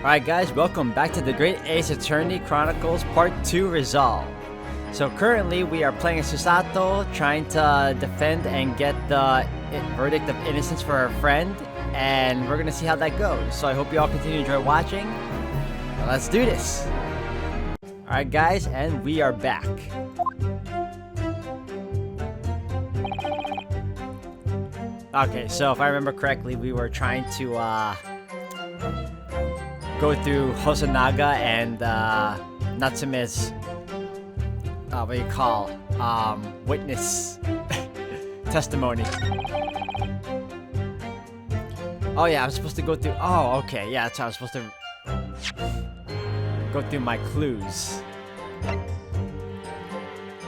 Alright guys, welcome back to the Great Ace Attorney Chronicles Part 2 Resolve. So currently we are playing as Susato, trying to defend and get the verdict of innocence for her friend, and we're gonna see how that goes. So I hope you all continue to enjoy watching. Now let's do this! Alright guys, and we are back. Okay, so if I remember correctly, we were trying to go through Hosonaga and Natsume's what do you call witness testimony. Oh yeah, I'm supposed to go through. Oh, okay, yeah, that's how I'm supposed to go through my clues.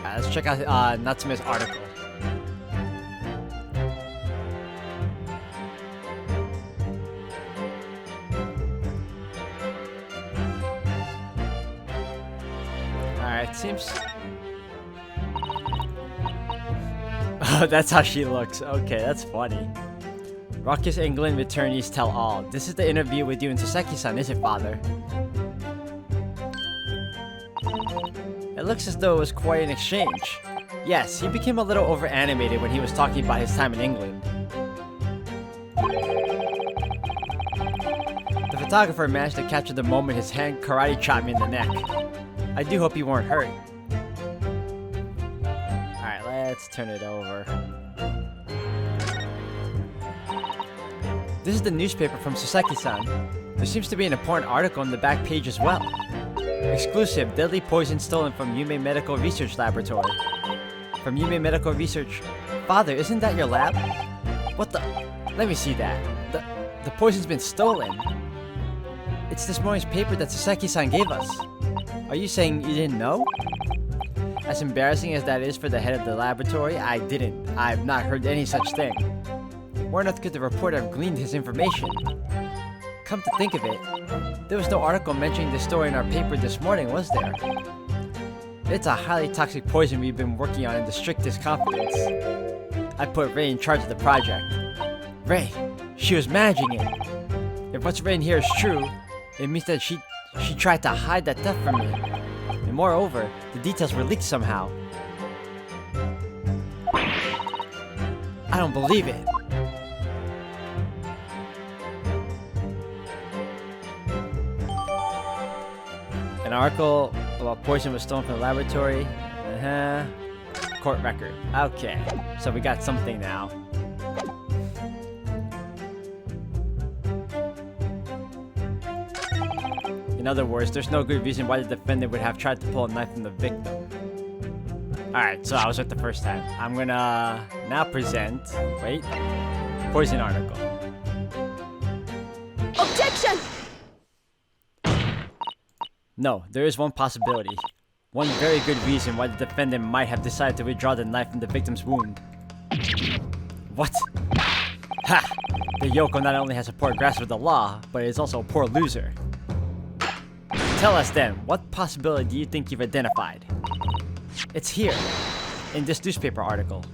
Let's check out Natsume's article. Alright, seems... Oh, that's how she looks. Okay, that's funny. Raucous England attorneys tell all. This is the interview with you and Saseki-san, is it, father? It looks as though it was quite an exchange. Yes, he became a little over-animated when he was talking about his time in England. The photographer managed to capture the moment his hand karate chopped me in the neck. I do hope you weren't hurt. Alright, let's turn it over. This is the newspaper from Saseki-san. There seems to be an important article on the back page as well. Exclusive, deadly poison stolen from Yume Medical Research Laboratory. From Yume Medical Research... Father, isn't that your lab? What the... Let me see that. The poison's been stolen. It's this morning's paper that Saseki-san gave us. Are you saying you didn't know? As embarrassing as that is for the head of the laboratory, I didn't. I've not heard any such thing. Where on earth could the reporter have gleaned his information? Come to think of it, there was no article mentioning this story in our paper this morning, was there? It's a highly toxic poison we've been working on in the strictest confidence. I put Ray in charge of the project. Ray, she was managing it. If what's written here is true, it means that she tried to hide that death from me. And moreover, the details were leaked somehow. I don't believe it. An article about poison was stolen from the laboratory. Court record. Okay, so we got something now. In other words, there's no good reason why the defendant would have tried to pull a knife from the victim. Alright, so I was right the first time. I'm gonna now present... Wait. Poison article. Objection! No, there is one possibility. One very good reason why the defendant might have decided to withdraw the knife from the victim's wound. What? Ha! The Yoko not only has a poor grasp of the law, but is also a poor loser. Tell us then, what possibility do you think you've identified? It's here, in this newspaper article.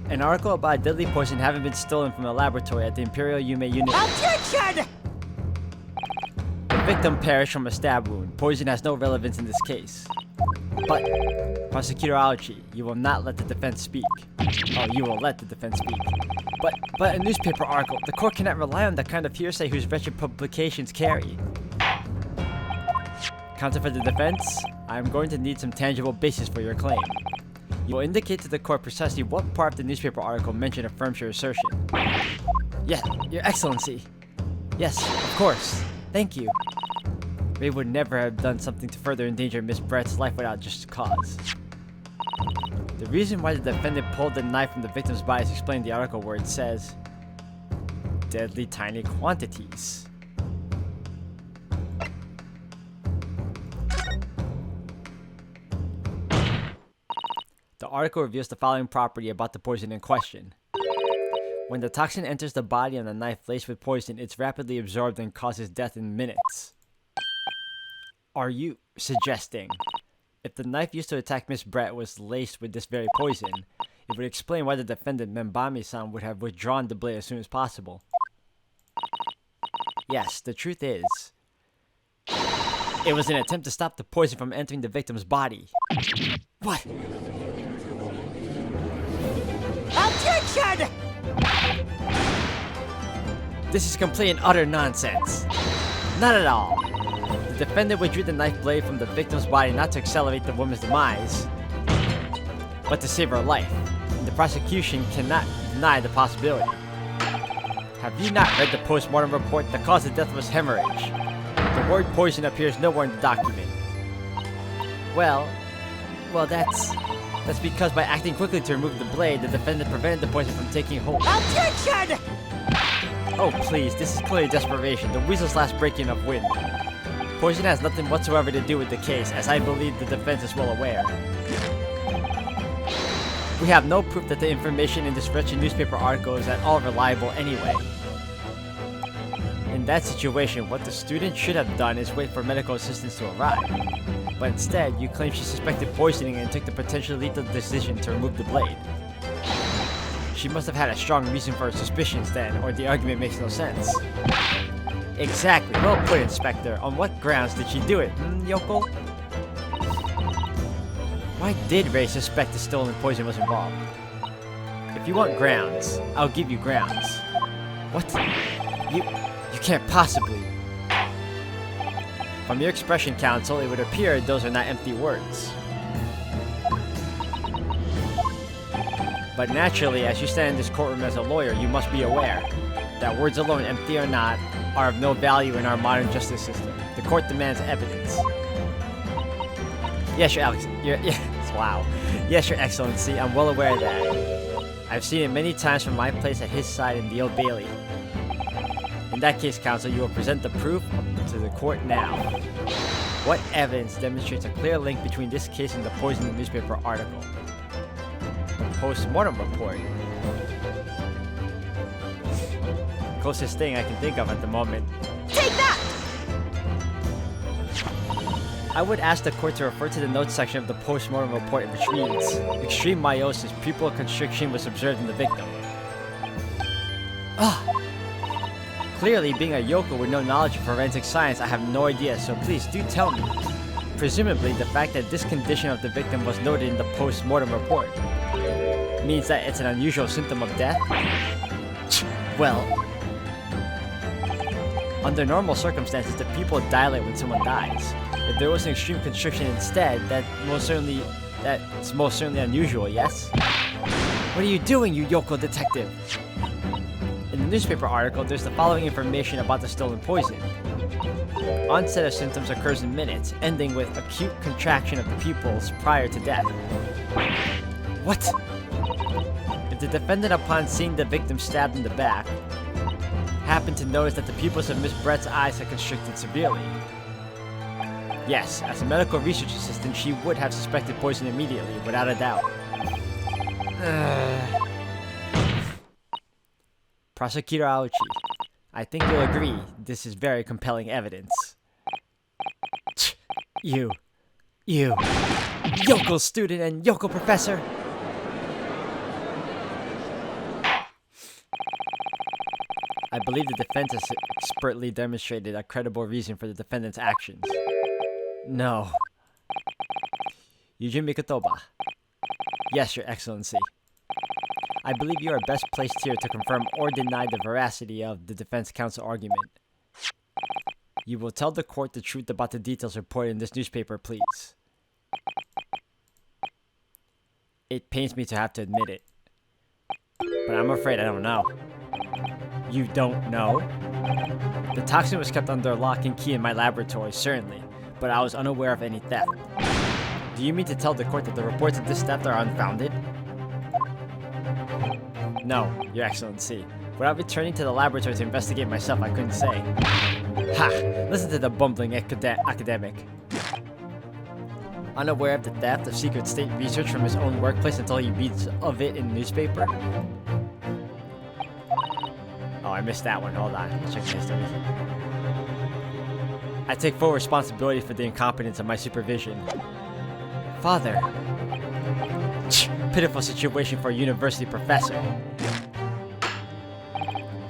An article about a deadly poison having been stolen from a laboratory at the Imperial Yume unit. Objection! The victim perished from a stab wound. Poison has no relevance in this case. But, Prosecutor Aochi, you will not let the defense speak. Oh, you will let the defense speak. But a newspaper article, the court cannot rely on the kind of hearsay whose wretched publications carry. Counsel for the defense, I am going to need some tangible basis for your claim. You will indicate to the court precisely what part of the newspaper article mentioned affirms your assertion. Yeah, Your Excellency. Yes, of course. Thank you. Ray would never have done something to further endanger Miss Brett's life without just cause. The reason why the defendant pulled the knife from the victim's body is explained in the article where it says, deadly tiny quantities. The article reveals the following property about the poison in question. When the toxin enters the body and the knife laced with poison, it's rapidly absorbed and causes death in minutes. Are you suggesting if the knife used to attack Miss Brett was laced with this very poison, it would explain why the defendant Membami-san would have withdrawn the blade as soon as possible? Yes, the truth is, it was an attempt to stop the poison from entering the victim's body. What? Objection! This is complete and utter nonsense. Not at all. The defendant withdrew the knife blade from the victim's body not to accelerate the woman's demise, but to save her life. And the prosecution cannot deny the possibility. Have you not read the post-mortem report? The cause of death was hemorrhage. The word poison appears nowhere in the document. Well, that's because by acting quickly to remove the blade, the defendant prevented the poison from taking hold. Objection! Oh please, this is clearly desperation, the weasel's last breaking of wind. Poison has nothing whatsoever to do with the case, as I believe the defense is well aware. We have no proof that the information in this wretched newspaper article is at all reliable anyway. In that situation, what the student should have done is wait for medical assistance to arrive. But instead, you claim she suspected poisoning and took the potentially lethal decision to remove the blade. She must have had a strong reason for her suspicions then, or the argument makes no sense. Exactly, well put, Inspector. On what grounds did she do it, Yoko? Why did Ray suspect the stolen poison was involved? If you want grounds, I'll give you grounds. What? You can't possibly. From your expression, Counsel, it would appear those are not empty words. But naturally, as you stand in this courtroom as a lawyer, you must be aware that words alone, empty or not, are of no value in our modern justice system. The court demands evidence. Yes, Yes, Your Excellency, I'm well aware of that. I've seen it many times from my place at his side in the Old Bailey. In that case, Counsel, you will present the proof to the court now. What evidence demonstrates a clear link between this case and the poisoned newspaper article? The post-mortem report. Closest thing I can think of at the moment. Take that! I would ask the court to refer to the notes section of the post-mortem report, which reads, extreme meiosis, pupil constriction was observed in the victim. Clearly, being a yokel with no knowledge of forensic science, I have no idea, so please do tell me. Presumably, the fact that this condition of the victim was noted in the post-mortem report means that it's an unusual symptom of death? Well, under normal circumstances, the pupil dilate when someone dies. If there was an extreme constriction instead, that's most certainly unusual, yes? What are you doing, you yokel detective? In the newspaper article, there's the following information about the stolen poison. Onset of symptoms occurs in minutes, ending with acute contraction of the pupils prior to death. What? If the defendant, upon seeing the victim stabbed in the back, happened to notice that the pupils of Miss Brett's eyes had constricted severely, yes, as a medical research assistant, she would have suspected poison immediately, without a doubt. Prosecutor Aochi, I think you'll agree this is very compelling evidence. You, yokel student and yokel professor! I believe the defense has expertly demonstrated a credible reason for the defendant's actions. No. Yujin Mikotoba. Yes, Your Excellency. I believe you are best placed here to confirm or deny the veracity of the defense counsel argument. You will tell the court the truth about the details reported in this newspaper, please. It pains me to have to admit it, but I'm afraid I don't know. You don't know? The toxin was kept under lock and key in my laboratory, certainly, but I was unaware of any theft. Do you mean to tell the court that the reports of this theft are unfounded? No, Your Excellency. Without returning to the laboratory to investigate myself, I couldn't say. Ha! Listen to the bumbling academic. Unaware of the theft of secret state research from his own workplace until he reads of it in the newspaper? Oh, I missed that one. Hold on. Check the history. I take full responsibility for the incompetence of my supervision. Father. Pitiful situation for a university professor.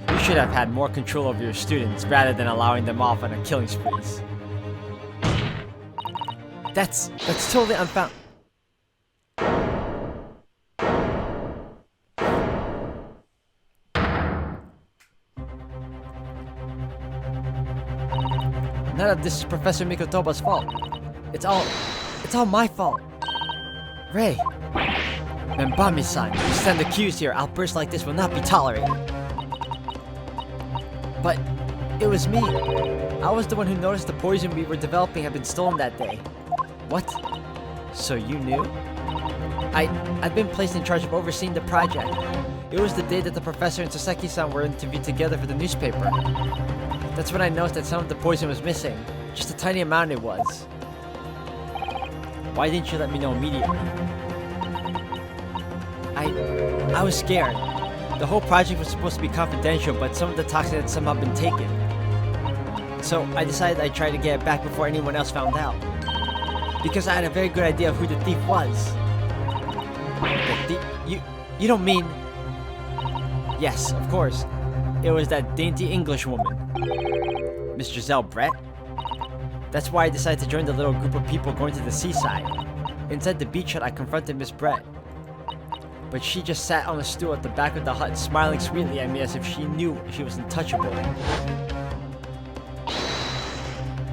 You should have had more control over your students rather than allowing them off on a killing sprees. That's totally unfound. None of this is Professor Mikotoba's fault. It's all my fault. Ray. Membami-san, you stand accused here. Outbursts like this will not be tolerated. But it was me. I was the one who noticed the poison we were developing had been stolen that day. What? So you knew? I'd been placed in charge of overseeing the project. It was the day that the professor and Sasaki-san were interviewed together for the newspaper. That's when I noticed that some of the poison was missing. Just a tiny amount it was. Why didn't you let me know immediately? I was scared. The whole project was supposed to be confidential, but some of the toxin had somehow been taken. So I decided I'd try to get it back before anyone else found out. Because I had a very good idea of who the thief was. The thief? You don't mean... Yes, of course. It was that dainty English woman. Miss Giselle Brett? That's why I decided to join the little group of people going to the seaside. Inside the beach hut, I confronted Miss Brett. But she just sat on a stool at the back of the hut, smiling sweetly at me as if she knew she was untouchable.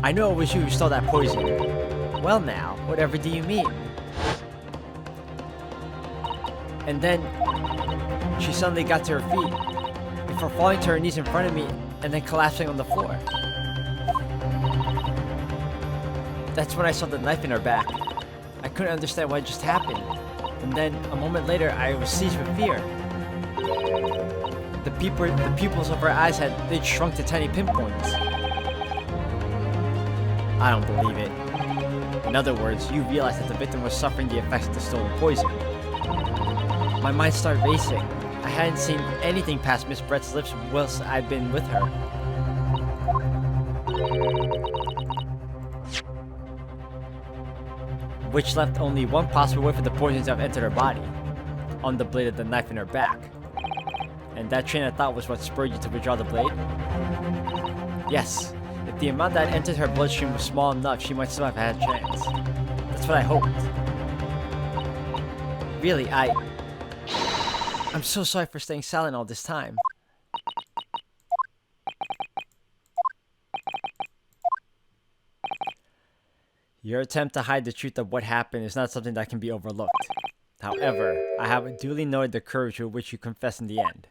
I know it was you who stole that poison. Well now, whatever do you mean? And then, she suddenly got to her feet, before falling to her knees in front of me, and then collapsing on the floor. That's when I saw the knife in her back. I couldn't understand what just happened. And then, a moment later, I was seized with fear. The pupils of her eyes they'd shrunk to tiny pinpoints. I don't believe it. In other words, you realized that the victim was suffering the effects of the stolen poison. My mind started racing. I hadn't seen anything past Miss Brett's lips whilst I'd been with her. Which left only one possible way for the poison to have entered her body, on the blade of the knife in her back. And that train of thought was what spurred you to withdraw the blade? Yes, if the amount that entered her bloodstream was small enough, she might still have had a chance. That's what I hoped. Really, I'm so sorry for staying silent all this time. Your attempt to hide the truth of what happened is not something that can be overlooked. However, I have duly noted the courage with which you confess in the end.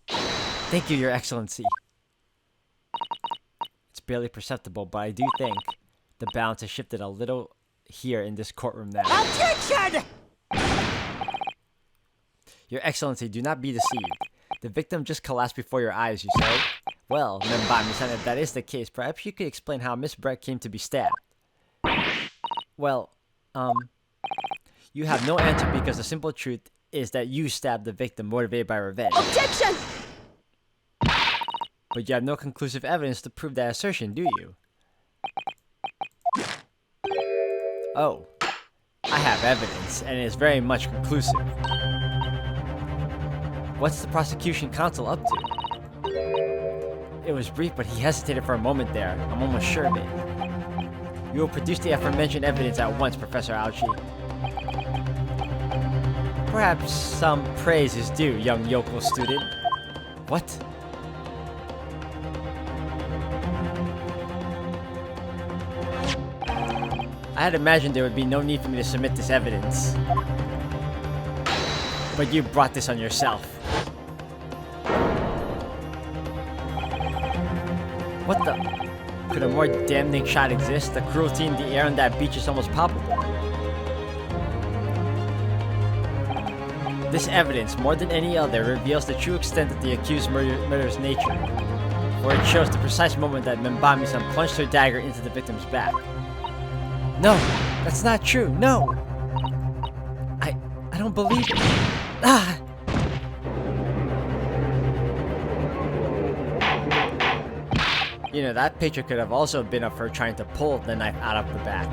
Thank you, Your Excellency. It's barely perceptible, but I do think the balance has shifted a little here in this courtroom now. Objection! Your Excellency, do not be deceived. The victim just collapsed before your eyes, you say? Well, Membami-san, if that is the case, perhaps you could explain how Miss Brett came to be stabbed. Well, you have no answer because the simple truth is that you stabbed the victim motivated by revenge. Objection! But you have no conclusive evidence to prove that assertion, do you? Oh, I have evidence, and it is very much conclusive. What's the prosecution counsel up to? It was brief, but he hesitated for a moment there. I'm almost sure of it. You will produce the aforementioned evidence at once, Professor Aoshi. Perhaps some praise is due, young yokel student. What? I had imagined there would be no need for me to submit this evidence. But you brought this on yourself. What the? Could a more damning shot exist? The cruelty in the air on that beach is almost palpable. This evidence, more than any other, reveals the true extent of the accused murder's nature, for it shows the precise moment that Membami-san plunged her dagger into the victim's back. No, that's not true. No, I don't believe it. Ah! You know, that picture could have also been of her trying to pull the knife out of the back,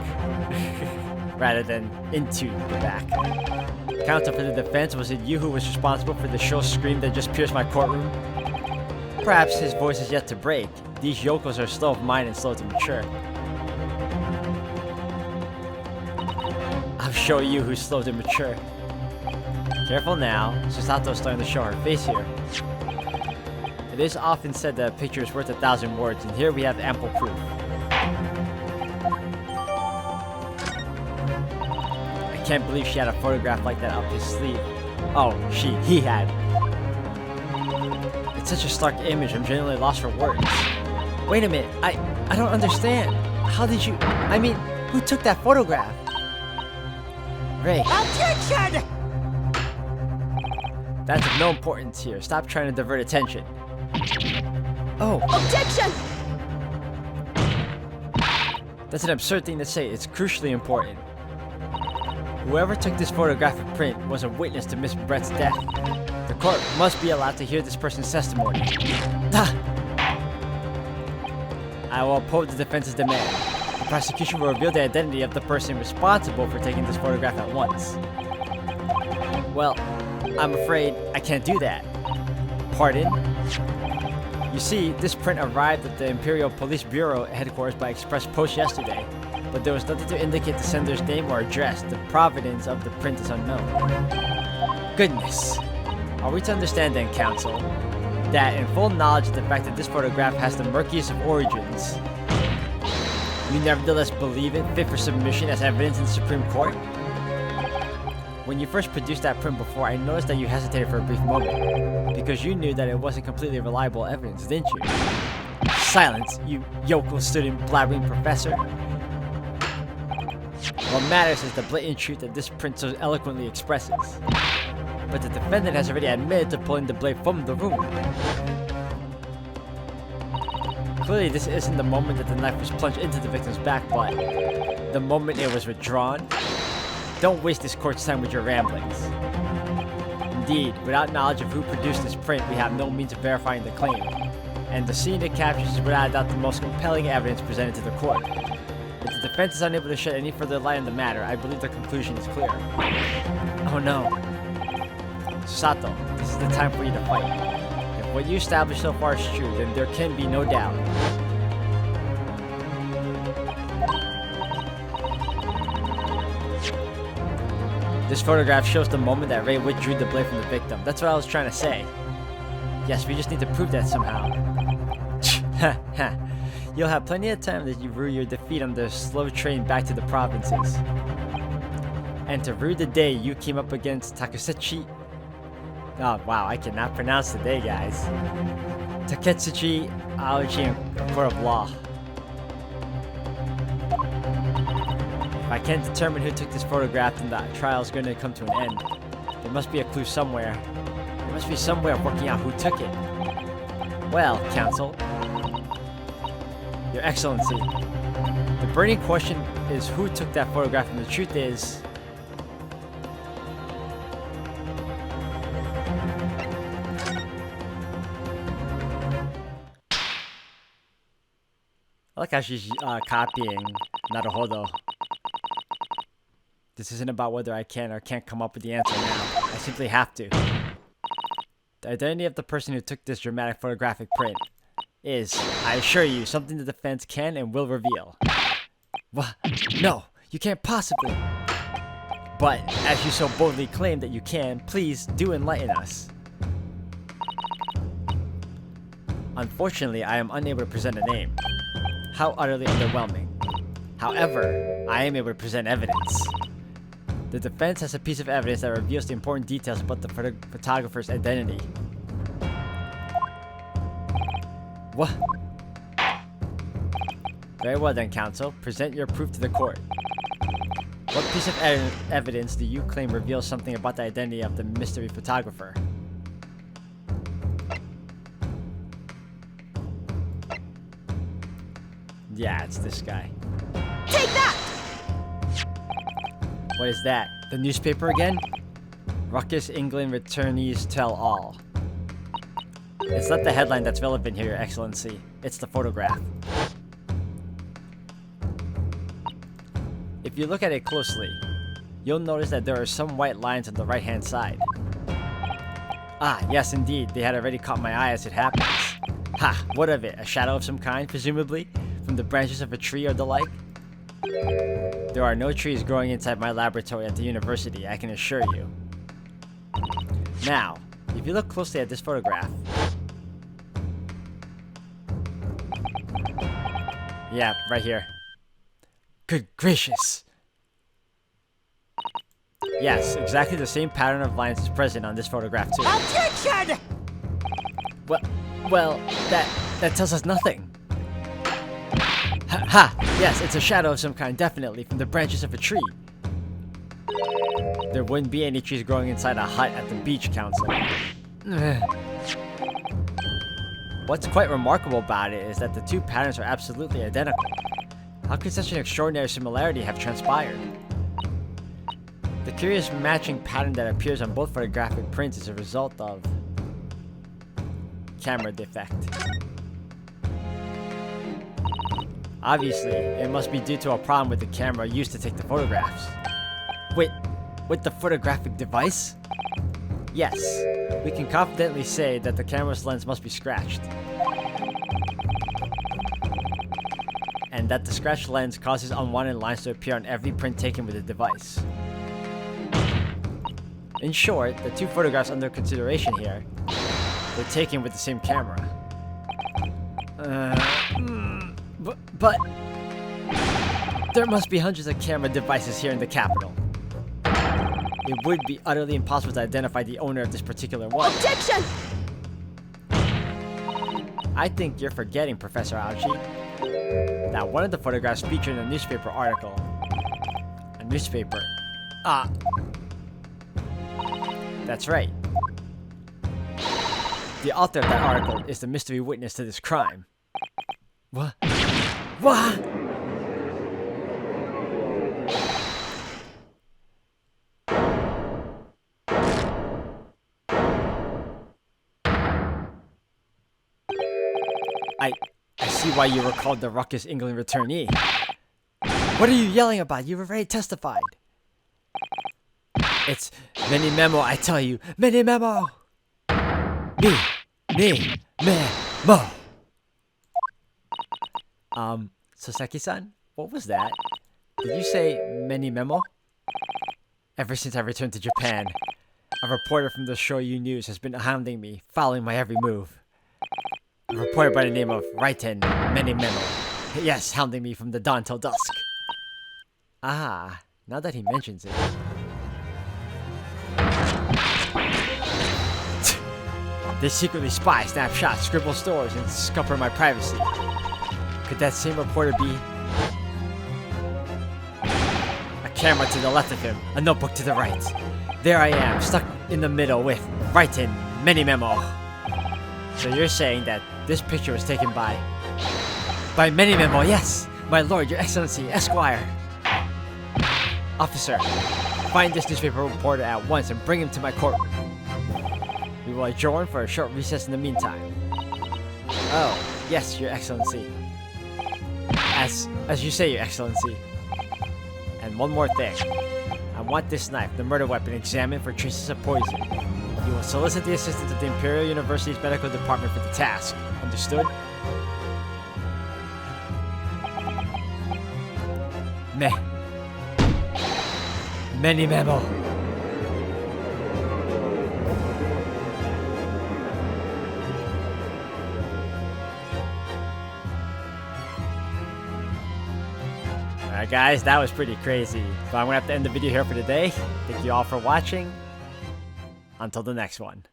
rather than into the back. Counsel for the defense, was it you who was responsible for the shrill scream that just pierced my courtroom? Perhaps his voice is yet to break. These yokels are slow of mind and slow to mature. I'll show you who's slow to mature. Careful now, Susato's starting to show her face here. It is often said that a picture is worth 1,000 words, and here we have ample proof. I can't believe she had a photograph like that up his sleeve. Oh, he had. It's such a stark image, I'm genuinely lost for words. Wait a minute, I don't understand. How did you... I mean, who took that photograph? Ray. Objection! That's of no importance here. Stop trying to divert attention. Oh, Objection! that's an absurd thing to say. It's crucially important. Whoever took this photographic print was a witness to Miss Brett's death. The court must be allowed to hear this person's testimony. Ah! I will uphold the defense's demand. The prosecution will reveal the identity of the person responsible for taking this photograph at once. Well, I'm afraid I can't do that. Pardon? You see, this print arrived at the Imperial Police Bureau headquarters by express post yesterday, but there was nothing to indicate the sender's name or address. The provenance of the print is unknown. Goodness. Are we to understand then, counsel, that in full knowledge of the fact that this photograph has the murkiest of origins, you nevertheless believe it fit for submission as evidence in the Supreme Court? When you first produced that print before, I noticed that you hesitated for a brief moment, because you knew that it wasn't completely reliable evidence, didn't you? Silence, you yokel student blabbering professor. What matters is the blatant truth that this print so eloquently expresses. But the defendant has already admitted to pulling the blade from the room. Clearly, this isn't the moment that the knife was plunged into the victim's back, but the moment it was withdrawn. Don't waste this court's time with your ramblings. Indeed, without knowledge of who produced this print, we have no means of verifying the claim. And the scene it captures is without doubt the most compelling evidence presented to the court. If the defense is unable to shed any further light on the matter, I believe the conclusion is clear. Oh no. Susato, this is the time for you to fight. If what you established so far is true, then there can be no doubt. This photograph shows the moment that Ray withdrew the blade from the victim. That's what I was trying to say. Yes, we just need to prove that somehow. You'll have plenty of time to rue your defeat on the slow train back to the provinces. And to rue the day you came up against Takesachi... Oh wow, I cannot pronounce today, guys. Taketsuchi Aoji in a court of law. If I can't determine who took this photograph, then the trial is going to come to an end. There must be a clue somewhere. There must be some way of working out who took it. Well, counsel. Your Excellency. The burning question is who took that photograph, and the truth is... I like how she's copying Naruhodo. This isn't about whether I can or can't come up with the answer now. I simply have to. The identity of the person who took this dramatic photographic print is, I assure you, something the defense can and will reveal. What? No, you can't possibly. But, as you so boldly claim that you can, please do enlighten us. Unfortunately, I am unable to present a name. How utterly underwhelming. However, I am able to present evidence. The defense has a piece of evidence that reveals the important details about the photographer's identity. What? Very well then, counsel. Present your proof to the court. What piece of evidence do you claim reveals something about the identity of the mystery photographer? Yeah, it's this guy. Take that! What is that? The newspaper again? Ruckus England returnees tell all. It's not the headline that's relevant here, Your Excellency. It's the photograph. If you look at it closely, you'll notice that there are some white lines on the right-hand side. Ah, yes indeed, they had already caught my eye as it happens. Ha, what of it? A shadow of some kind, presumably? From the branches of a tree or the like? There are no trees growing inside my laboratory at the university, I can assure you. Now, if you look closely at this photograph... Yeah, right here. Good gracious! Yes, exactly the same pattern of lines is present on this photograph too. Objection! Well, that tells us nothing. Ha! Yes, it's a shadow of some kind, definitely, from the branches of a tree. There wouldn't be any trees growing inside a hut at the beach, counselor. What's quite remarkable about it is that the two patterns are absolutely identical. How could such an extraordinary similarity have transpired? The curious matching pattern that appears on both photographic prints is a result of... camera defect. Obviously, it must be due to a problem with the camera used to take the photographs. Wait, with the photographic device? Yes, we can confidently say that the camera's lens must be scratched. And that the scratched lens causes unwanted lines to appear on every print taken with the device. In short, the two photographs under consideration here were taken with the same camera. But there must be hundreds of camera devices here in the capital. It would be utterly impossible to identify the owner of this particular one. Objection! I think you're forgetting, Professor Aoshi, that one of the photographs featured in a newspaper article. A newspaper. Ah. That's right. The author of that article is the mystery witness to this crime. What? What? I see why you were called the Ruckus England returnee. What are you yelling about? You've already testified. It's many memo, I tell you. Many memo! Memo! Soseki-san? What was that? Did you say many memo? Ever since I returned to Japan, a reporter from the Shoyu News has been hounding me, following my every move. A reporter by the name of Raiten Many Memo. Yes, hounding me from the dawn till dusk. Ah, now that he mentions it. They secretly spy, snap shots, scribble stories, and scupper my privacy. Could that same reporter be... a camera to the left of him, a notebook to the right. There I am, stuck in the middle with Raiten Many Memo. So you're saying that this picture was taken by Many Memo, yes! My lord, your excellency, Esquire! Officer, find this newspaper reporter at once and bring him to my courtroom. We will adjourn for a short recess in the meantime. Oh, yes, your excellency. As you say, your excellency. And one more thing. I want this knife, the murder weapon, examined for traces of poison. You will solicit the assistance of the Imperial University's medical department for the task. Understood? Many memo. Alright guys, that was pretty crazy. So I'm gonna have to end the video here for today. Thank you all for watching. Until the next one.